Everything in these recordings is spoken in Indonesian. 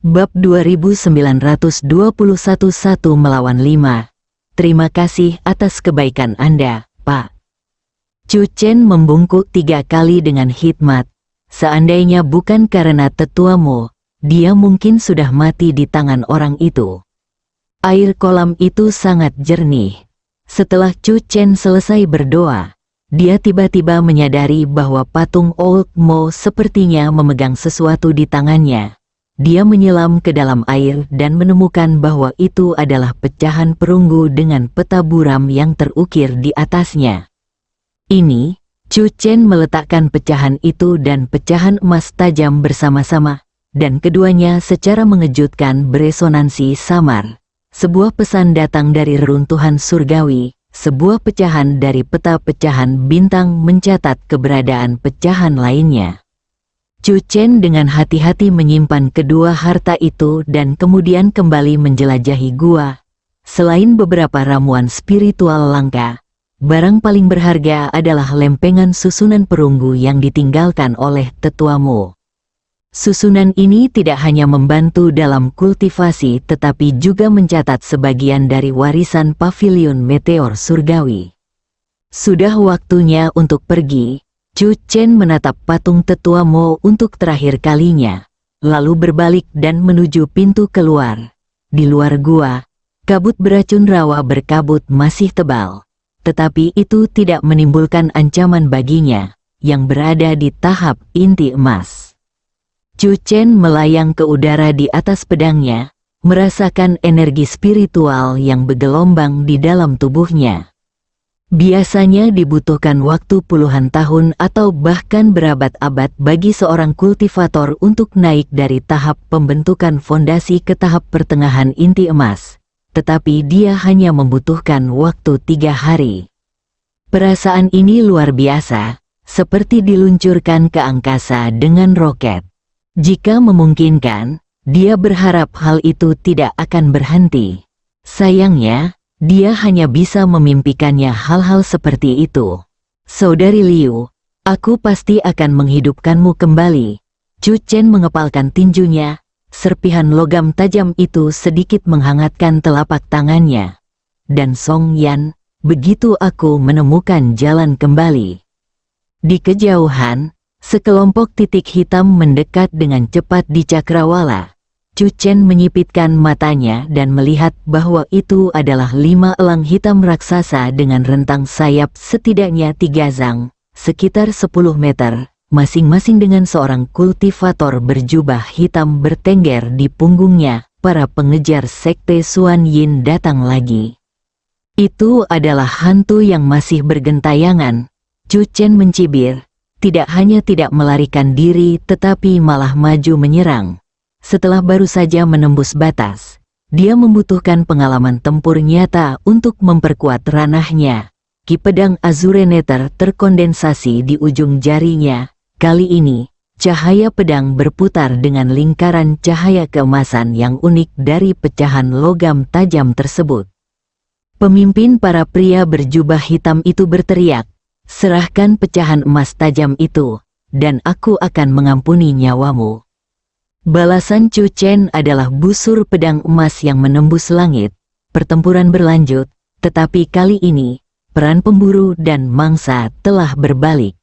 Bab 2921 1 melawan 5. Terima kasih atas kebaikan Anda, Pak. Chu Chen membungkuk 3 kali dengan hikmat. Seandainya bukan karena tetuamu, dia mungkin sudah mati di tangan orang itu. Air kolam itu sangat jernih. Setelah Chu Chen selesai berdoa, dia tiba-tiba menyadari bahwa patung Old Mo sepertinya memegang sesuatu di tangannya. Dia menyelam ke dalam air dan menemukan bahwa itu adalah pecahan perunggu dengan peta buram yang terukir di atasnya. Ini, Chu Chen meletakkan pecahan itu dan pecahan emas tajam bersama-sama, dan keduanya secara mengejutkan beresonansi samar. Sebuah pesan datang dari reruntuhan surgawi, sebuah pecahan dari peta pecahan bintang mencatat keberadaan pecahan lainnya. Chu Chen dengan hati-hati menyimpan kedua harta itu dan kemudian kembali menjelajahi gua. Selain beberapa ramuan spiritual langka, barang paling berharga adalah lempengan susunan perunggu yang ditinggalkan oleh tetuamu. Susunan ini tidak hanya membantu dalam kultivasi tetapi juga mencatat sebagian dari warisan pavilion meteor surgawi. Sudah waktunya untuk pergi. Chu Chen menatap patung tetua Mo untuk terakhir kalinya, lalu berbalik dan menuju pintu keluar. Di luar gua, kabut beracun rawa berkabut masih tebal, tetapi itu tidak menimbulkan ancaman baginya, yang berada di tahap inti emas. Chu Chen melayang ke udara di atas pedangnya, merasakan energi spiritual yang bergelombang di dalam tubuhnya. Biasanya dibutuhkan waktu puluhan tahun atau bahkan berabad-abad bagi seorang kultivator untuk naik dari tahap pembentukan fondasi ke tahap pertengahan inti emas, tetapi dia hanya membutuhkan waktu 3 hari. Perasaan ini luar biasa, seperti diluncurkan ke angkasa dengan roket. Jika memungkinkan, dia berharap hal itu tidak akan berhenti. Sayangnya, dia hanya bisa memimpikannya hal-hal seperti itu. Saudari Liu, aku pasti akan menghidupkanmu kembali. Chu Chen mengepalkan tinjunya, serpihan logam tajam itu sedikit menghangatkan telapak tangannya. Dan Song Yan, begitu aku menemukan jalan kembali. Di kejauhan, sekelompok titik hitam mendekat dengan cepat di cakrawala. Chu Chen menyipitkan matanya dan melihat bahwa itu adalah 5 elang hitam raksasa dengan rentang sayap setidaknya 3 zang, sekitar 10 meter, masing-masing dengan seorang kultivator berjubah hitam bertengger di punggungnya. Para pengejar sekte Xuan Yin datang lagi. Itu adalah hantu yang masih bergentayangan. Chu Chen mencibir, tidak hanya tidak melarikan diri tetapi malah maju menyerang. Setelah baru saja menembus batas, dia membutuhkan pengalaman tempur nyata untuk memperkuat ranahnya. Ki pedang Azureneter terkondensasi di ujung jarinya. Kali ini, cahaya pedang berputar dengan lingkaran cahaya keemasan yang unik dari pecahan logam tajam tersebut. Pemimpin para pria berjubah hitam itu berteriak, "Serahkan pecahan emas tajam itu, dan aku akan mengampuni nyawamu." Balasan Chu Chen adalah busur pedang emas yang menembus langit. Pertempuran berlanjut, tetapi kali ini, peran pemburu dan mangsa telah berbalik.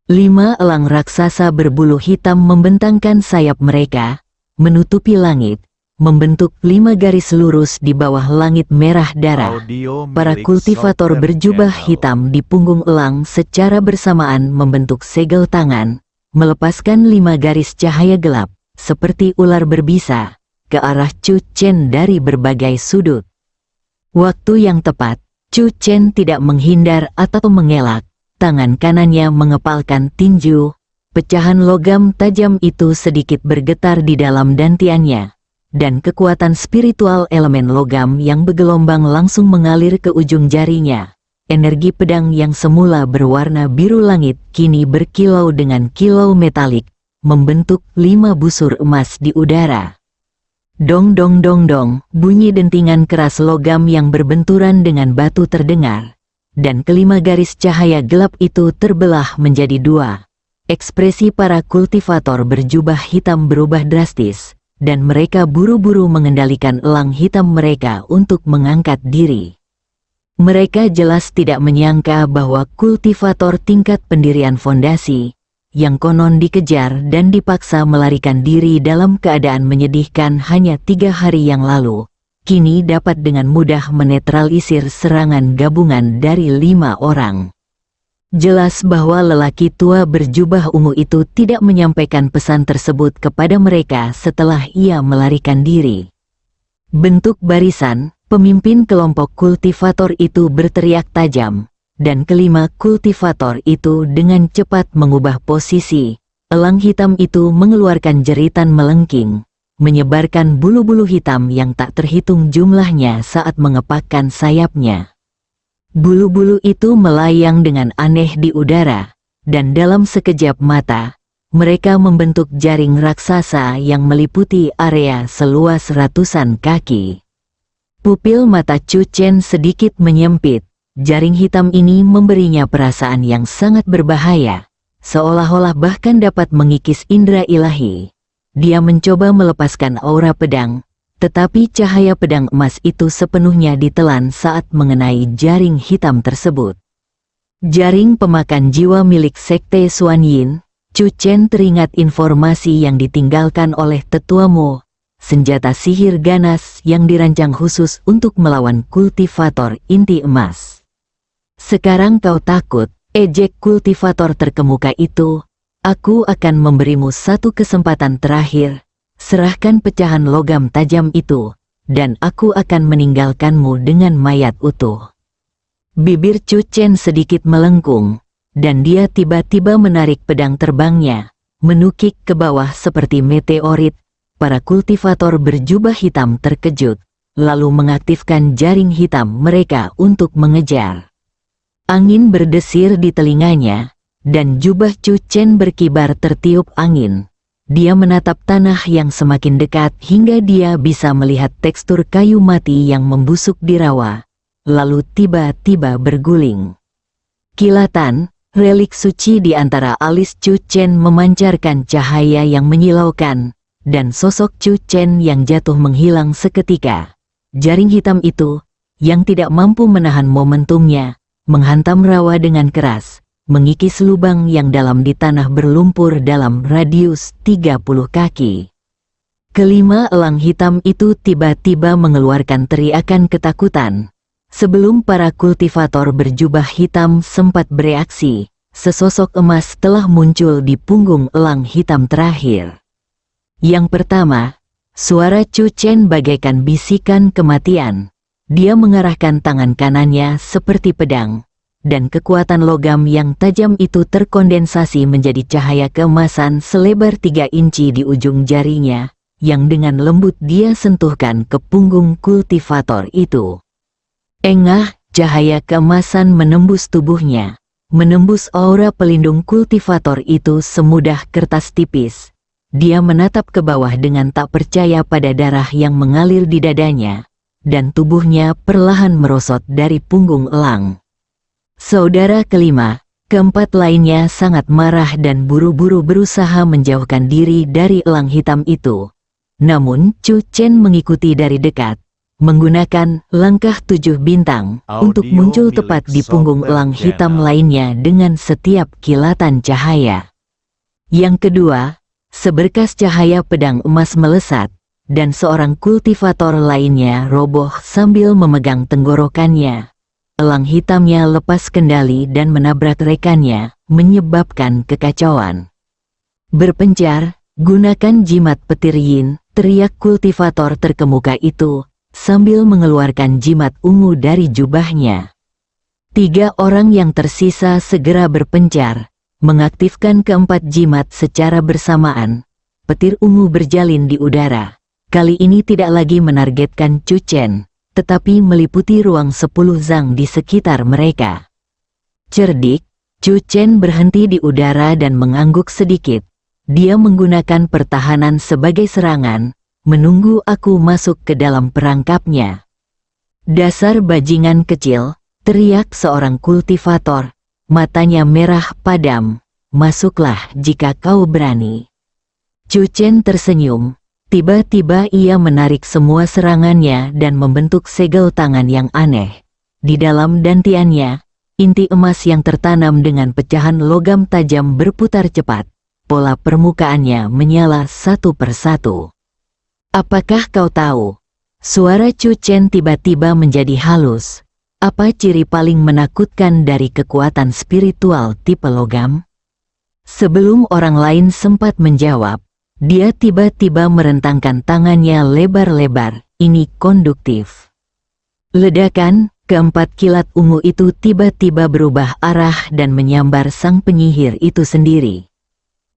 5 elang raksasa berbulu hitam membentangkan sayap mereka, menutupi langit, membentuk 5 garis lurus di bawah langit merah darah. Para kultivator berjubah hitam di punggung elang secara bersamaan membentuk segel tangan, melepaskan 5 garis cahaya gelap, seperti ular berbisa, ke arah Chu Chen dari berbagai sudut. Waktu yang tepat, Chu Chen tidak menghindar atau mengelak, tangan kanannya mengepalkan tinju, pecahan logam tajam itu sedikit bergetar di dalam dantiannya, dan kekuatan spiritual elemen logam yang bergelombang langsung mengalir ke ujung jarinya. Energi pedang yang semula berwarna biru langit kini berkilau dengan kilau metalik, membentuk 5 busur emas di udara. Dong dong dong dong, bunyi dentingan keras logam yang berbenturan dengan batu terdengar. dan kelima garis cahaya gelap itu terbelah menjadi dua. Ekspresi para kultivator berjubah hitam berubah drastis, dan mereka buru-buru mengendalikan elang hitam mereka untuk mengangkat diri. Mereka jelas tidak menyangka bahwa kultivator tingkat pendirian fondasi, yang konon dikejar dan dipaksa melarikan diri dalam keadaan menyedihkan hanya 3 hari yang lalu, kini dapat dengan mudah menetralisir serangan gabungan dari 5 orang. Jelas bahwa lelaki tua berjubah ungu itu tidak menyampaikan pesan tersebut kepada mereka setelah ia melarikan diri. Bentuk barisan, pemimpin kelompok kultivator itu berteriak tajam, dan kelima kultivator itu dengan cepat mengubah posisi. Elang hitam itu mengeluarkan jeritan melengking, menyebarkan bulu-bulu hitam yang tak terhitung jumlahnya saat mengepakkan sayapnya. Bulu-bulu itu melayang dengan aneh di udara, dan dalam sekejap mata, mereka membentuk jaring raksasa yang meliputi area seluas ratusan kaki. Pupil mata Chu Chen sedikit menyempit. Jaring hitam ini memberinya perasaan yang sangat berbahaya, seolah-olah bahkan dapat mengikis indera ilahi. Dia mencoba melepaskan aura pedang, tetapi cahaya pedang emas itu sepenuhnya ditelan saat mengenai jaring hitam tersebut. Jaring pemakan jiwa milik Sekte Xuan Yin. Chu Chen teringat informasi yang ditinggalkan oleh Tetua Mo, senjata sihir ganas yang dirancang khusus untuk melawan kultivator inti emas. Sekarang kau takut, ejek kultivator terkemuka itu. Aku akan memberimu satu kesempatan terakhir. Serahkan pecahan logam tajam itu, dan aku akan meninggalkanmu dengan mayat utuh. Bibir Chu Chen sedikit melengkung, dan dia tiba-tiba menarik pedang terbangnya, menukik ke bawah seperti meteorit. Para kultivator berjubah hitam terkejut, lalu mengaktifkan jaring hitam mereka untuk mengejar. Angin berdesir di telinganya, dan jubah Chu Chen berkibar tertiup angin. Dia menatap tanah yang semakin dekat hingga dia bisa melihat tekstur kayu mati yang membusuk di rawa, lalu tiba-tiba berguling. Kilatan, relik suci di antara alis Chu Chen memancarkan cahaya yang menyilaukan, dan sosok Chu Chen yang jatuh menghilang seketika. Jaring hitam itu, yang tidak mampu menahan momentumnya, menghantam rawa dengan keras, mengikis lubang yang dalam di tanah berlumpur dalam radius 30 kaki. Kelima elang hitam itu tiba-tiba mengeluarkan teriakan ketakutan. Sebelum para kultivator berjubah hitam sempat bereaksi, sesosok emas telah muncul di punggung elang hitam terakhir. Yang pertama, suara Chu Chen bagaikan bisikan kematian. Dia mengarahkan tangan kanannya seperti pedang, dan kekuatan logam yang tajam itu terkondensasi menjadi cahaya keemasan selebar 3 inci di ujung jarinya, yang dengan lembut dia sentuhkan ke punggung kultivator itu. Engah, cahaya keemasan menembus tubuhnya, menembus aura pelindung kultivator itu semudah kertas tipis. Dia menatap ke bawah dengan tak percaya pada darah yang mengalir di dadanya, dan tubuhnya perlahan merosot dari punggung elang. Saudara kelima, keempat lainnya sangat marah dan buru-buru berusaha menjauhkan diri dari elang hitam itu. Namun Chu Chen mengikuti dari dekat, menggunakan langkah 7 bintang untuk muncul tepat di punggung elang hitam lainnya dengan setiap kilatan cahaya. Yang kedua, seberkas cahaya pedang emas melesat, dan seorang kultivator lainnya roboh sambil memegang tenggorokannya. Elang hitamnya lepas kendali dan menabrak rekannya, menyebabkan kekacauan. Berpencar, gunakan jimat petir yin, teriak kultivator terkemuka itu, sambil mengeluarkan jimat ungu dari jubahnya. 3 orang yang tersisa segera berpencar, mengaktifkan keempat jimat secara bersamaan. Petir ungu berjalin di udara. Kali ini tidak lagi menargetkan Chu Chen, tetapi meliputi ruang 10 zang di sekitar mereka. Cerdik, Chu Chen berhenti di udara dan mengangguk sedikit. Dia menggunakan pertahanan sebagai serangan, menunggu aku masuk ke dalam perangkapnya. Dasar bajingan kecil, teriak seorang kultivator, matanya merah padam. Masuklah jika kau berani. Chu Chen tersenyum. Tiba-tiba ia menarik semua serangannya dan membentuk segel tangan yang aneh. Di dalam dantiannya, inti emas yang tertanam dengan pecahan logam tajam berputar cepat. Pola permukaannya menyala satu persatu. Apakah kau tahu? Suara Chu Chen tiba-tiba menjadi halus. Apa ciri paling menakutkan dari kekuatan spiritual tipe logam? Sebelum orang lain sempat menjawab, dia tiba-tiba merentangkan tangannya lebar-lebar. Ini konduktif. Ledakan, keempat kilat ungu itu tiba-tiba berubah arah dan menyambar sang penyihir itu sendiri.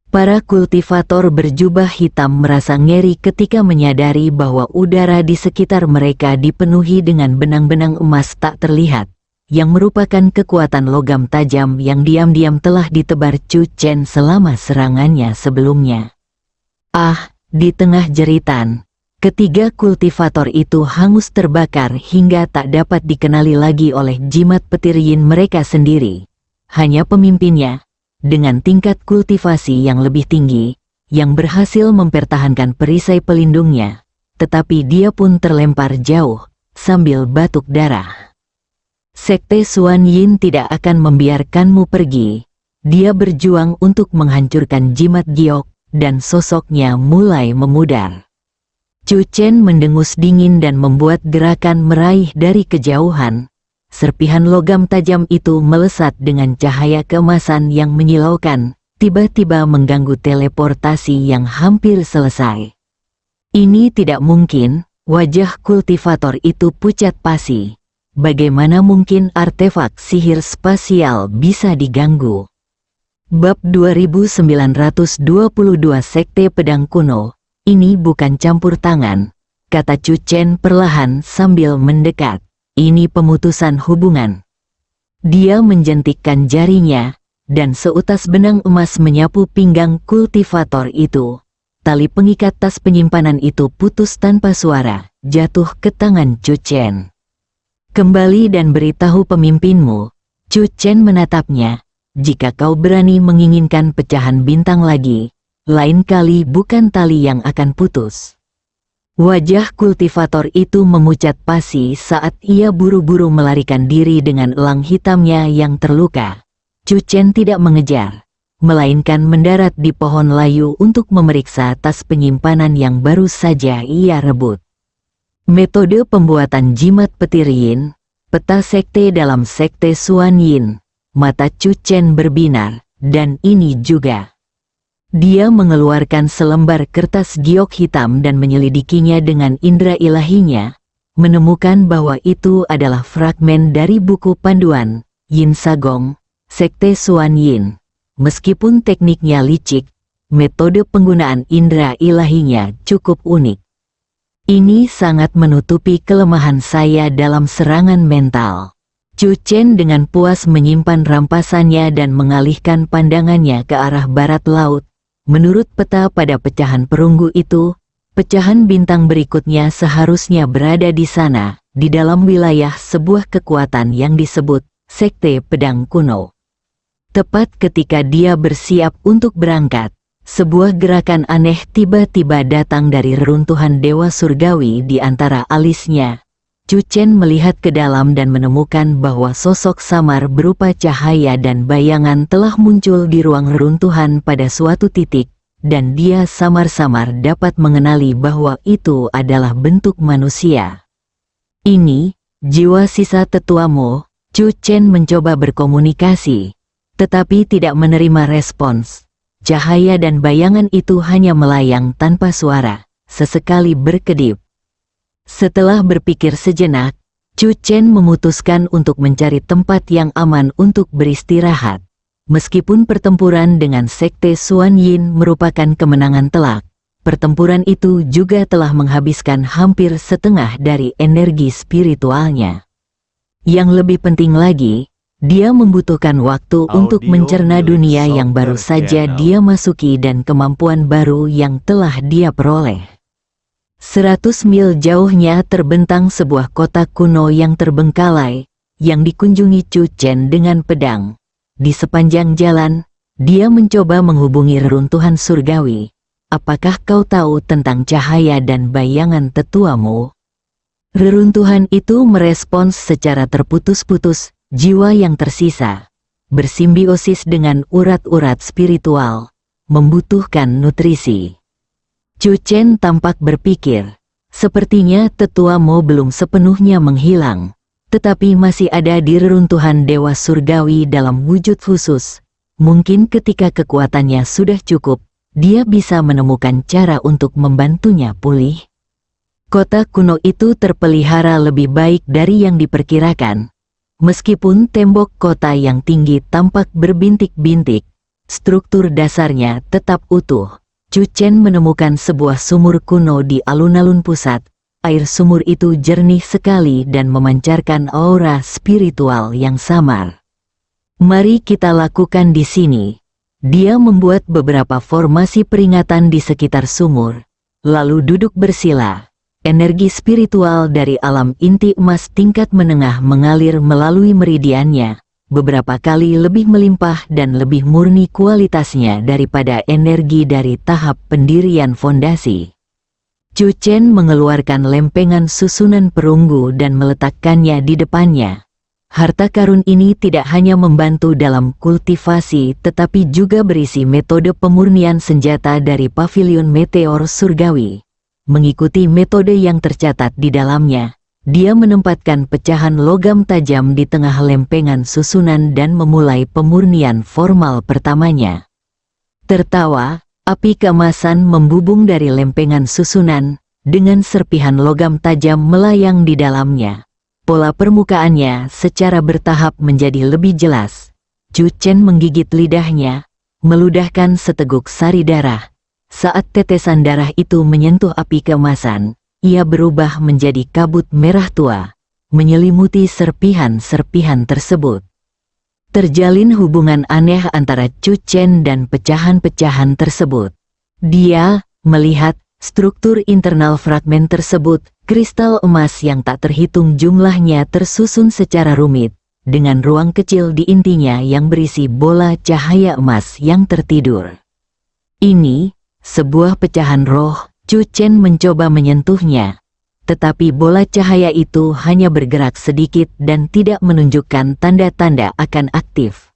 Para kultivator berjubah hitam merasa ngeri ketika menyadari bahwa udara di sekitar mereka dipenuhi dengan benang-benang emas tak terlihat, yang merupakan kekuatan logam tajam yang diam-diam telah ditebar Chu Chen selama serangannya sebelumnya. Ah, di tengah jeritan, ketiga kultivator itu hangus terbakar hingga tak dapat dikenali lagi oleh jimat petir yin mereka sendiri. Hanya pemimpinnya, dengan tingkat kultivasi yang lebih tinggi, yang berhasil mempertahankan perisai pelindungnya, tetapi dia pun terlempar jauh, sambil batuk darah. Sekte Xuan Yin tidak akan membiarkanmu pergi. Dia berjuang untuk menghancurkan jimat giok, dan sosoknya mulai memudar. Chu Chen mendengus dingin dan membuat gerakan meraih dari kejauhan. Serpihan logam tajam itu melesat dengan cahaya keemasan yang menyilaukan, tiba-tiba mengganggu teleportasi yang hampir selesai. Ini tidak mungkin, wajah kultivator itu pucat pasi. Bagaimana mungkin artefak sihir spasial bisa diganggu? Bab 2922 Sekte Pedang Kuno, ini bukan campur tangan, kata Chu Chen perlahan sambil mendekat. Ini pemutusan hubungan. Dia menjentikkan jarinya, dan seutas benang emas menyapu pinggang kultivator itu. Tali pengikat tas penyimpanan itu putus tanpa suara, jatuh ke tangan Chu Chen. Kembali dan beritahu pemimpinmu, Chu Chen menatapnya. Jika kau berani menginginkan pecahan bintang lagi, lain kali bukan tali yang akan putus. Wajah kultivator itu memucat pasi saat ia buru-buru melarikan diri dengan elang hitamnya yang terluka. Chu Chen tidak mengejar, melainkan mendarat di pohon layu untuk memeriksa tas penyimpanan yang baru saja ia rebut. Metode pembuatan jimat petir yin, peta sekte dalam sekte Xuan Yin. Mata Chu Chen berbinar, dan ini juga. Dia mengeluarkan selembar kertas giok hitam dan menyelidikinya dengan indera ilahinya, menemukan bahwa itu adalah fragmen dari buku panduan, Yin Sagong, Sekte Xuan Yin. Meskipun tekniknya licik, metode penggunaan indera ilahinya cukup unik. Ini sangat menutupi kelemahan saya dalam serangan mental. Chu Chen dengan puas menyimpan rampasannya dan mengalihkan pandangannya ke arah barat laut. Menurut peta pada pecahan perunggu itu, pecahan bintang berikutnya seharusnya berada di sana, di dalam wilayah sebuah kekuatan yang disebut Sekte Pedang Kuno. Tepat ketika dia bersiap untuk berangkat, sebuah gerakan aneh tiba-tiba datang dari reruntuhan Dewa Surgawi di antara alisnya. Chu Chen melihat ke dalam dan menemukan bahwa sosok samar berupa cahaya dan bayangan telah muncul di ruang reruntuhan pada suatu titik, dan dia samar-samar dapat mengenali bahwa itu adalah bentuk manusia. Ini, jiwa sisa tetuamu. Chu Chen mencoba berkomunikasi, tetapi tidak menerima respons. Cahaya dan bayangan itu hanya melayang tanpa suara, sesekali berkedip. Setelah berpikir sejenak, Chu Chen memutuskan untuk mencari tempat yang aman untuk beristirahat. Meskipun pertempuran dengan Sekte Xuan Yin merupakan kemenangan telak, pertempuran itu juga telah menghabiskan hampir setengah dari energi spiritualnya. Yang lebih penting lagi, dia membutuhkan waktu untuk mencerna dunia yang baru saja dia masuki dan kemampuan baru yang telah dia peroleh. 100 mil jauhnya terbentang sebuah kota kuno yang terbengkalai, yang dikunjungi Chu Chen dengan pedang. Di sepanjang jalan, dia mencoba menghubungi reruntuhan surgawi. Apakah kau tahu tentang cahaya dan bayangan tetuamu? Reruntuhan itu merespons secara terputus-putus, jiwa yang tersisa, bersimbiosis dengan urat-urat spiritual, membutuhkan nutrisi. Chu Chen tampak berpikir, sepertinya tetuamu belum sepenuhnya menghilang, tetapi masih ada di reruntuhan dewa surgawi dalam wujud khusus. Mungkin ketika kekuatannya sudah cukup, dia bisa menemukan cara untuk membantunya pulih. Kota kuno itu terpelihara lebih baik dari yang diperkirakan. Meskipun tembok kota yang tinggi tampak berbintik-bintik, struktur dasarnya tetap utuh. Chu Chen menemukan sebuah sumur kuno di alun-alun pusat. Air sumur itu jernih sekali dan memancarkan aura spiritual yang samar. Mari kita lakukan di sini. Dia membuat beberapa formasi peringatan di sekitar sumur, lalu duduk bersila. Energi spiritual dari alam inti emas tingkat menengah mengalir melalui meridiannya, beberapa kali lebih melimpah dan lebih murni kualitasnya daripada energi dari tahap pendirian fondasi. Chu Chen mengeluarkan lempengan susunan perunggu dan meletakkannya di depannya. Harta karun ini tidak hanya membantu dalam kultivasi tetapi juga berisi metode pemurnian senjata dari pavilion meteor surgawi. Mengikuti metode yang tercatat di dalamnya, dia menempatkan pecahan logam tajam di tengah lempengan susunan dan memulai pemurnian formal pertamanya. Tertawa, api keemasan membubung dari lempengan susunan, dengan serpihan logam tajam melayang di dalamnya. Pola permukaannya secara bertahap menjadi lebih jelas. Chu Chen menggigit lidahnya, meludahkan seteguk sari darah. Saat tetesan darah itu menyentuh api keemasan, ia berubah menjadi kabut merah tua, menyelimuti serpihan-serpihan tersebut. Terjalin hubungan aneh antara Chu Chen dan pecahan-pecahan tersebut. Dia melihat struktur internal fragmen tersebut, kristal emas yang tak terhitung jumlahnya tersusun secara rumit, dengan ruang kecil di intinya yang berisi bola cahaya emas yang tertidur. Ini, sebuah pecahan roh. Chu Chen mencoba menyentuhnya. Tetapi bola cahaya itu hanya bergerak sedikit dan tidak menunjukkan tanda-tanda akan aktif.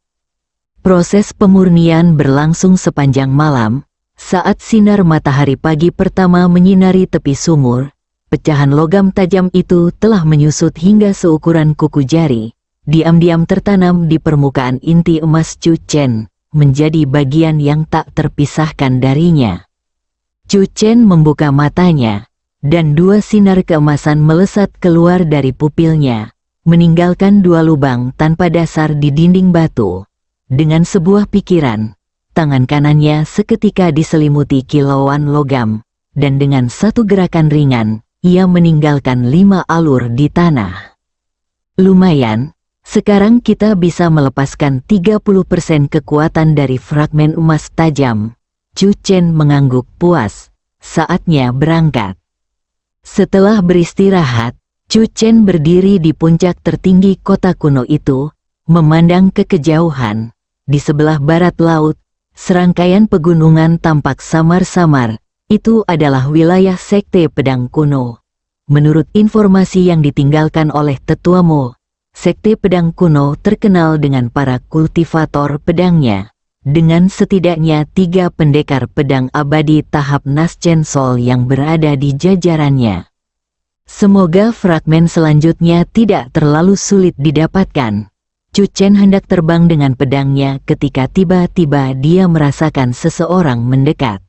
Proses pemurnian berlangsung sepanjang malam. Saat sinar matahari pagi pertama menyinari tepi sumur, pecahan logam tajam itu telah menyusut hingga seukuran kuku jari, diam-diam tertanam di permukaan inti emas Chu Chen, menjadi bagian yang tak terpisahkan darinya. Chu Chen membuka matanya, dan dua sinar keemasan melesat keluar dari pupilnya, meninggalkan dua lubang tanpa dasar di dinding batu. Dengan sebuah pikiran, tangan kanannya seketika diselimuti kilauan logam, dan dengan satu gerakan ringan, ia meninggalkan 5 alur di tanah. Lumayan, sekarang kita bisa melepaskan 30% kekuatan dari fragmen emas tajam. Chu Chen mengangguk puas, saatnya berangkat. Setelah beristirahat, Chu Chen berdiri di puncak tertinggi kota kuno itu, memandang ke kejauhan. Di sebelah barat laut, serangkaian pegunungan tampak samar-samar. Itu adalah wilayah Sekte Pedang Kuno. Menurut informasi yang ditinggalkan oleh Tetua Mo, Sekte Pedang Kuno terkenal dengan para kultivator pedangnya, dengan setidaknya 3 pendekar pedang abadi tahap Naschen Sol yang berada di jajarannya. Semoga fragmen selanjutnya tidak terlalu sulit didapatkan. Chu Chen hendak terbang dengan pedangnya ketika tiba-tiba dia merasakan seseorang mendekat.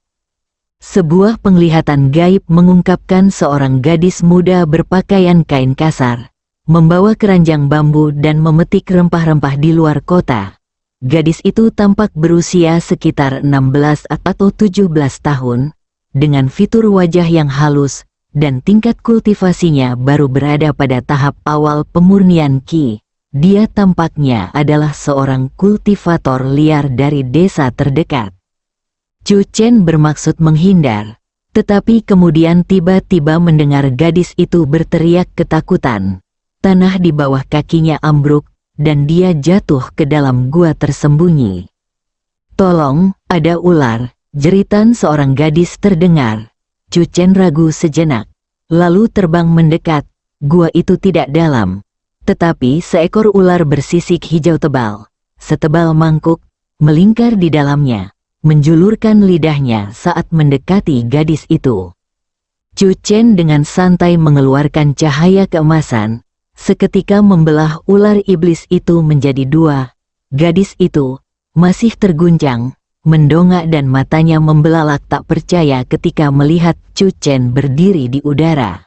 Sebuah penglihatan gaib mengungkapkan seorang gadis muda berpakaian kain kasar, membawa keranjang bambu dan memetik rempah-rempah di luar kota. Gadis itu tampak berusia sekitar 16 atau 17 tahun, dengan fitur wajah yang halus, dan tingkat kultivasinya baru berada pada tahap awal pemurnian Qi. Dia tampaknya adalah seorang kultivator liar dari desa terdekat. Chu Chen bermaksud menghindar, tetapi kemudian tiba-tiba mendengar gadis itu berteriak ketakutan. Tanah di bawah kakinya ambruk, dan dia jatuh ke dalam gua tersembunyi. "Tolong, ada ular!" jeritan seorang gadis terdengar. Chu Chen ragu sejenak, lalu terbang mendekat. Gua itu tidak dalam, tetapi seekor ular bersisik hijau tebal, setebal mangkuk, melingkar di dalamnya, menjulurkan lidahnya saat mendekati gadis itu. Chu Chen dengan santai mengeluarkan cahaya keemasan, seketika membelah ular iblis itu menjadi dua. Gadis itu masih terguncang, mendongak dan matanya membelalak tak percaya ketika melihat Chu Chen berdiri di udara.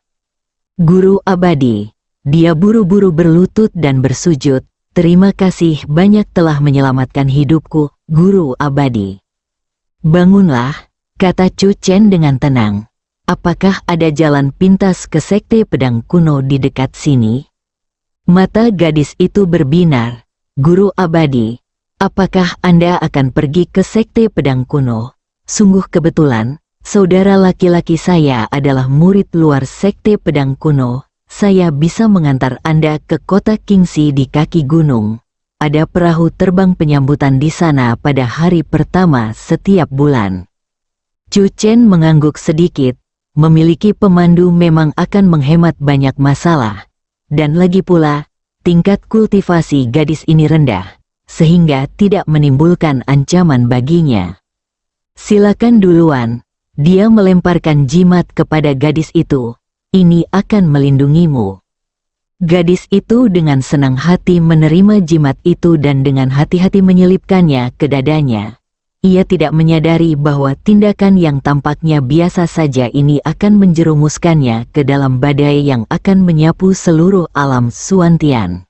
"Guru abadi!" Dia buru-buru berlutut dan bersujud. "Terima kasih banyak telah menyelamatkan hidupku, Guru abadi." "Bangunlah," kata Chu Chen dengan tenang. "Apakah ada jalan pintas ke sekte pedang kuno di dekat sini?" Mata gadis itu berbinar. "Guru abadi, apakah Anda akan pergi ke sekte pedang kuno? Sungguh kebetulan, saudara laki-laki saya adalah murid luar sekte pedang kuno. Saya bisa mengantar Anda ke kota Kingxi di kaki gunung. Ada perahu terbang penyambutan di sana pada hari pertama setiap bulan." Chu Chen mengangguk sedikit. Memiliki pemandu memang akan menghemat banyak masalah. Dan lagi pula, tingkat kultivasi gadis ini rendah, sehingga tidak menimbulkan ancaman baginya. "Silakan duluan." Dia melemparkan jimat kepada gadis itu. "Ini akan melindungimu." Gadis itu dengan senang hati menerima jimat itu dan dengan hati-hati menyelipkannya ke dadanya. Ia tidak menyadari bahwa tindakan yang tampaknya biasa saja ini akan menjerumuskannya ke dalam badai yang akan menyapu seluruh alam Suantian.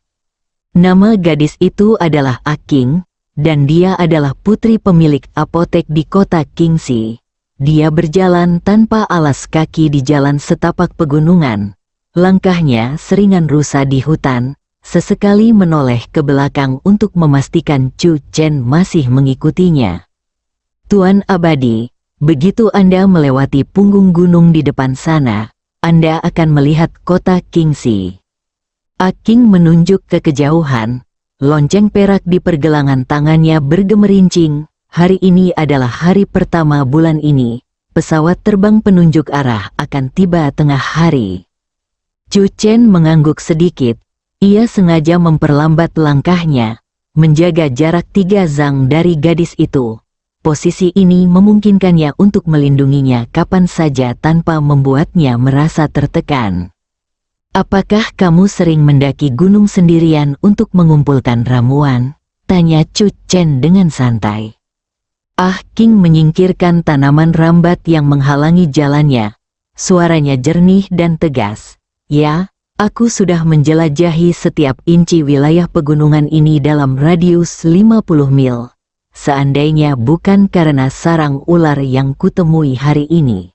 Nama gadis itu adalah Aking, dan dia adalah putri pemilik apotek di kota Kingxi. Dia berjalan tanpa alas kaki di jalan setapak pegunungan. Langkahnya seringan rusa di hutan, sesekali menoleh ke belakang untuk memastikan Chu Chen masih mengikutinya. "Tuan abadi, begitu Anda melewati punggung gunung di depan sana, Anda akan melihat kota Kingxi." Aking menunjuk ke kejauhan. Lonceng perak di pergelangan tangannya bergemerincing. "Hari ini adalah hari pertama bulan ini. Pesawat terbang penunjuk arah akan tiba tengah hari." Chu Chen mengangguk sedikit. Ia sengaja memperlambat langkahnya, menjaga jarak 3 zang dari gadis itu. Posisi ini memungkinkannya untuk melindunginya kapan saja tanpa membuatnya merasa tertekan. "Apakah kamu sering mendaki gunung sendirian untuk mengumpulkan ramuan?" tanya Chu Chen dengan santai. King menyingkirkan tanaman rambat yang menghalangi jalannya. Suaranya jernih dan tegas. "Ya, aku sudah menjelajahi setiap inci wilayah pegunungan ini dalam radius 50 mil. Seandainya bukan karena sarang ular yang kutemui hari ini."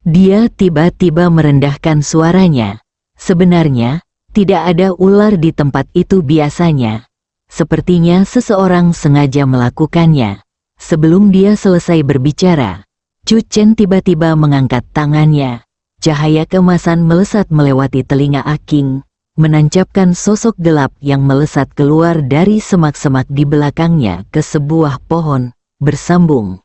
Dia tiba-tiba merendahkan suaranya. Sebenarnya, tidak ada ular di tempat itu biasanya. Sepertinya seseorang sengaja melakukannya. Sebelum dia selesai berbicara, Chu Chen tiba-tiba mengangkat tangannya. Cahaya keemasan melesat melewati telinga Aking, menancapkan sosok gelap yang melesat keluar dari semak-semak di belakangnya ke sebuah pohon, bersambung.